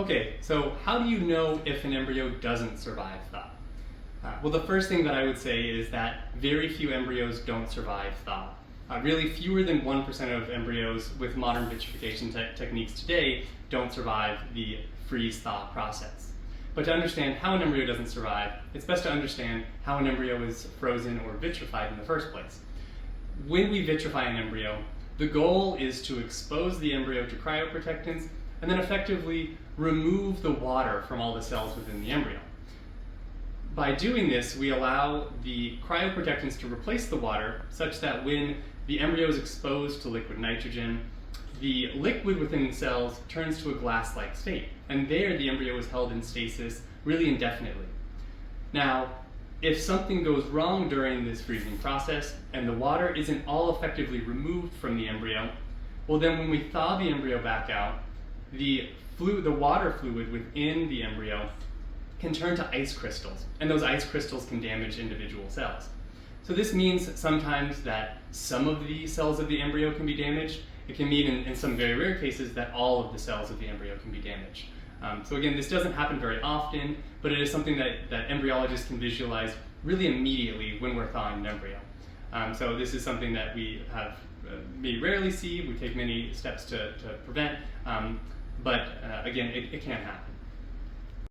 Okay, so how do you know if an embryo doesn't survive thaw? Well, the first thing that I would say is that very few embryos don't survive thaw. Really, fewer than 1% of embryos with modern vitrification techniques today don't survive the freeze-thaw process. But to understand how an embryo doesn't survive, it's best to understand how an embryo is frozen or vitrified in the first place. When we vitrify an embryo, the goal is to expose the embryo to cryoprotectants and then effectively remove the water from all the cells within the embryo. By doing this, we allow the cryoprotectants to replace the water such that when the embryo is exposed to liquid nitrogen, the liquid within the cells turns to a glass-like state, and there the embryo is held in stasis really indefinitely. Now, if something goes wrong during this freezing process and the water isn't all effectively removed from the embryo, well then when we thaw the embryo back out, the water fluid within the embryo can turn to ice crystals, and those ice crystals can damage individual cells. So this means sometimes that some of the cells of the embryo can be damaged. It can mean in some very rare cases that all of the cells of the embryo can be damaged. So again, this doesn't happen very often, but it is something that embryologists can visualize really immediately when we're thawing an embryo. So this is something that we have may rarely see. We take many steps to prevent, but again, it can happen.